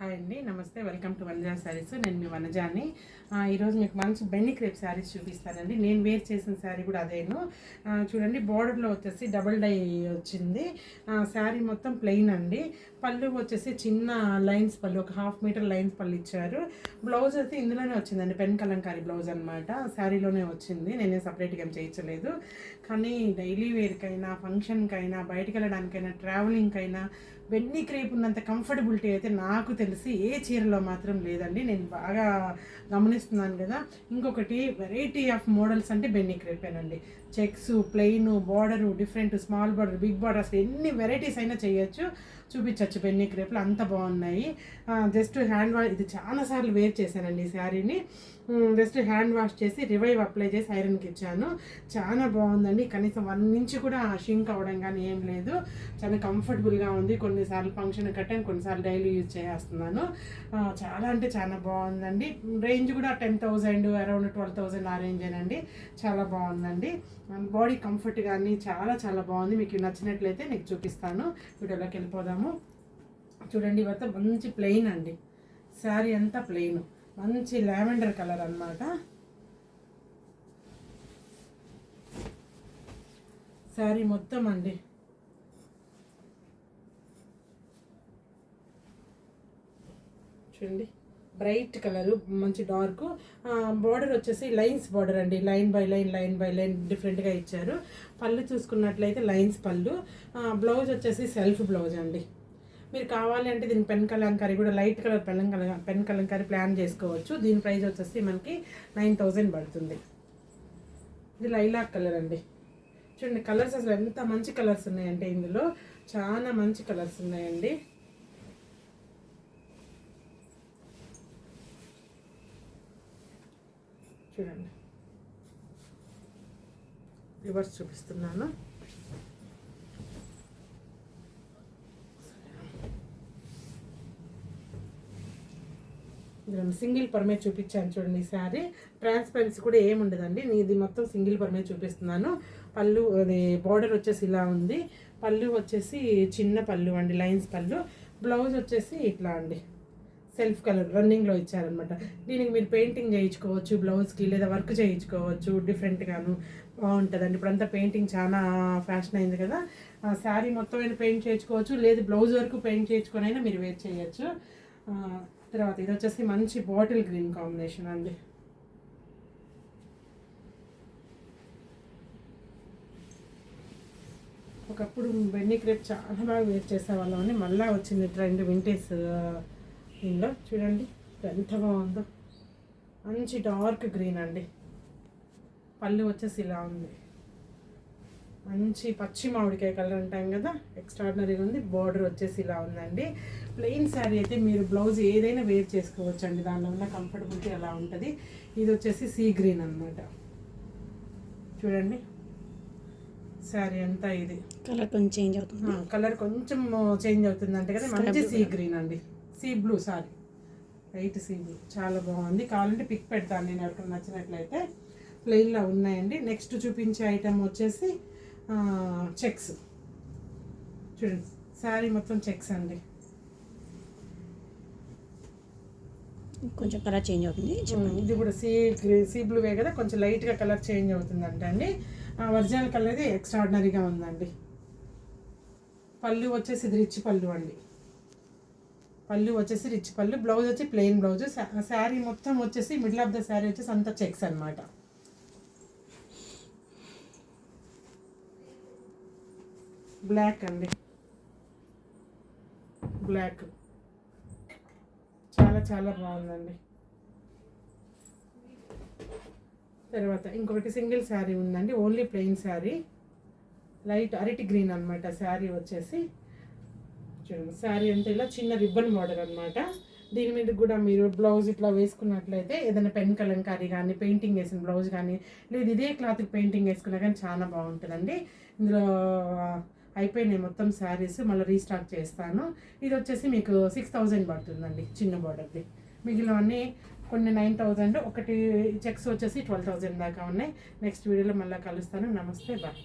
Hi అండి, నమస్తే. Welcome to Vanaja saris. నేను మీ వనజాని. ఈరోజు మీకు మంచి బెన్నీ క్రేప్ శారీస్ చూపిస్తానండి. నేను వేర్ చేసిన శారీ కూడా అదేను. చూడండి, బార్డర్లో వచ్చేసి డబుల్ డై వచ్చింది. శారీ మొత్తం ప్లెయిన్ అండి. పళ్ళు వచ్చేసి చిన్న లైన్స్ పళ్ళు, ఒక 1/2 మీటర్ లైన్స్ పళ్ళు ఇచ్చారు. బ్లౌజ్ అయితే ఇందులోనే వచ్చిందండి, పెన్ కలంకారీ బ్లౌజ్ అనమాట. శారీలోనే వచ్చింది, నేనే సపరేట్గా ఏం చేయించలేదు. కానీ డైలీ వేర్కైనా, ఫంక్షన్కైనా, బయటకు వెళ్ళడానికైనా, ట్రావెలింగ్కైనా బెన్నీ క్రేప్ ఉన్నంత కంఫర్టబిలిటీ అయితే నాకు తెలిసి ఏ చీరలో మాత్రం లేదండి. నేను బాగా గమనిస్తున్నాను కదా. ఇంకొకటి, వెరైటీ ఆఫ్ మోడల్స్ అంటే బెన్నీ క్రేపేనండి. Checks, plain, border, different, small border, big border, అసలు ఎన్ని వెరైటీస్ అయినా చేయొచ్చు, చూపించవచ్చు బెన్నీ క్రేప్లు. అంత బాగున్నాయి. జస్ట్ హ్యాండ్ వాష్, ఇది చాలాసార్లు వేర్ చేశానండి ఈ శారీని. జస్ట్ హ్యాండ్ వాష్ చేసి రివైవ్ అప్లై చేసి ఐరన్కి ఇచ్చాను. చాలా బాగుందండి. కనీసం 1 ఇంచ్ కూడా షింక్ అవ్వడం కానీ ఏం లేదు. చాలా కంఫర్టబుల్గా ఉంది. కొన్నిసార్లు ఫంక్షన్ కట్టాను, కొన్నిసార్లు డైలీ యూజ్ చేస్తున్నాను. చాలా అంటే చాలా బాగుందండి. రేంజ్ కూడా 10,000, అరౌండ్ 12,000 ఆ రేంజేనండి. చాలా బాగుందండి. బాడీ కంఫర్ట్ కానీ చాలా చాలా బాగుంది. మీకు నచ్చినట్లయితే నీకు చూపిస్తాను. వీడియోలోకి వెళ్ళిపోదాము. చూడండి, ఇవైతే మంచి ప్లెయిన్ అండి. శారీ అంతా ప్లెయిన్, మంచి లావెండర్ కలర్ అన్నమాట. శారీ మొత్తం అండి చూడండి, బ్రైట్ కలరు, మంచి డార్క్. బార్డర్ వచ్చేసి లైన్స్ బార్డర్ అండి. Line by line, line by line డిఫరెంట్గా ఇచ్చారు. పళ్ళు చూసుకున్నట్లయితే లైన్స్ పళ్ళు. బ్లౌజ్ వచ్చేసి సెల్ఫ్ బ్లౌజ్ అండి. మీరు కావాలి అంటే దీని పెన్ కలంకారీ కూడా, light colour pen Kalamkari plan చేసుకోవచ్చు. దీని ప్రైస్ వచ్చేసి మనకి 9,000 పడుతుంది. ఇది లైలాక్ కలర్ అండి. చూడండి, కలర్స్ అసలు ఎంత మంచి కలర్స్ ఉన్నాయంటే ఇందులో చాలా మంచి కలర్స్ ఉన్నాయండి. చూడండి, రివర్స్ చూపిస్తున్నాను. సింగిల్ పర్మే చూపించాను చూడండి. ఈ శారీ ట్రాన్స్పరెన్సీ కూడా ఏముండదండి. ఇది మొత్తం సింగిల్ పర్మే చూపిస్తున్నాను. పళ్ళు, అది బార్డర్ వచ్చేసి ఇలా ఉంది. పళ్ళు వచ్చేసి చిన్న పళ్ళు అండి, లైన్స్ పళ్ళు. బ్లౌజ్ వచ్చేసి ఇట్లా అండి, సెల్ఫ్ కలర్ రన్నింగ్లో ఇచ్చారనమాట. దీనికి మీరు పెయింటింగ్ చేయించుకోవచ్చు బ్లౌజ్కి, లేదా వర్క్ చేయించుకోవచ్చు. డిఫరెంట్గాను బాగుంటుందండి. ఇప్పుడంతా పెయింటింగ్ చాలా ఫ్యాషన్ అయింది కదా. శారీ మొత్తం అయినా పెయింట్ చేయించుకోవచ్చు, లేదు బ్లౌజ్ వరకు పెయింట్ చేయించుకొని అయినా మీరు వేర్ చేయొచ్చు. తర్వాత ఇది వచ్చేసి మంచి బాటిల్ గ్రీన్ కాంబినేషన్ అండి. ఒకప్పుడు బెన్నీ క్రేప్ చాలా బాగా వేర్ చేసేవాళ్ళం అని మళ్ళీ వచ్చింది ట్రెండ్ వింటేజ్ దీనిలో. చూడండి ఎంత బాగుందో, మంచి డార్క్ గ్రీన్ అండి. పళ్ళు వచ్చేసి ఇలా ఉంది, మంచి పచ్చి మామిడికాయ కలర్ అంటాం కదా, ఎక్స్ట్రాడినరీగా ఉంది. బార్డర్ వచ్చేసి ఇలా ఉందండి. ప్లెయిన్ శారీ అయితే మీరు బ్లౌజ్ ఏదైనా వేర్ చేసుకోవచ్చు అండి. దానిలో ఉన్న కంఫర్టబిలిటీ అలా ఉంటుంది. ఇది వచ్చేసి సీ గ్రీన్ అనమాట. చూడండి, శారీ అంతా ఇది కలర్ కొంచెం చేంజ్ అవుతుంది. కలర్ కొంచెం చేంజ్ అవుతుంది అంటే కదా. మంచి సీ గ్రీన్ అండి, sea blue. Sorry, light sea blue. చాలా బాగుంది. కావాలంటే పిక్ పెడతాను నేను, ఎవరికి నచ్చినట్లయితే. ప్లెయిన్లో ఉన్నాయండి. నెక్స్ట్ చూపించే ఐటమ్ వచ్చేసి చెక్స్. చూడండి, శారీ మొత్తం చెక్స్ అండి. కొంచెం కలర్ చేంజ్ అవుతుంది. ఇది కూడా సీ బ్లూవే కదా, కొంచెం లైట్గా కలర్ చేంజ్ అవుతుందంట అండి. ఒరిజినల్ కలర్ అయితే ఎక్స్ట్రాడినరీగా ఉందండి. పళ్ళు వచ్చేసి ఇది రిచ్ పళ్ళు అండి. పళ్ళు వచ్చేసి రిచ్ పళ్ళు. బ్లౌజ్ వచ్చి ప్లెయిన్ బ్లౌజ్. శారీ మొత్తం వచ్చేసి మిడిల్ ఆఫ్ ద శారీ వచ్చేసి అంతా చెక్స్ అనమాట. బ్లాక్ అండి, బ్లాక్. చాలా చాలా బాగుందండి. తర్వాత ఇంకొకటి సింగిల్ శారీ ఉందండి, ఓన్లీ ప్లెయిన్ శారీ. లైట్ అరటి గ్రీన్ అనమాట శారీ వచ్చేసి. చూడండి, శారీ అంతా ఇలా చిన్న రిబ్బన్ బార్డర్ అనమాట. దీని మీద కూడా మీరు బ్లౌజ్ ఇట్లా వేసుకున్నట్లయితే, ఏదైనా పెన్ కలంకారీ కానీ, పెయింటింగ్ వేసిన బ్లౌజ్ కానీ, లేదు ఇదే క్లాత్కి పెయింటింగ్ వేసుకున్నా కానీ చాలా బాగుంటుందండి. ఇందులో అయిపోయినాయి మొత్తం శారీస్, మళ్ళీ రీస్టాక్ చేస్తాను. ఇది వచ్చేసి మీకు 6,000 పడుతుందండి చిన్న బార్డర్ది. మిగిలినవన్నీ కొన్ని 9,000, ఒకటి చెక్స్ వచ్చేసి 12,000 దాకా ఉన్నాయి. నెక్స్ట్ వీడియోలో మళ్ళీ కలుస్తాను. నమస్తే, బాయ్.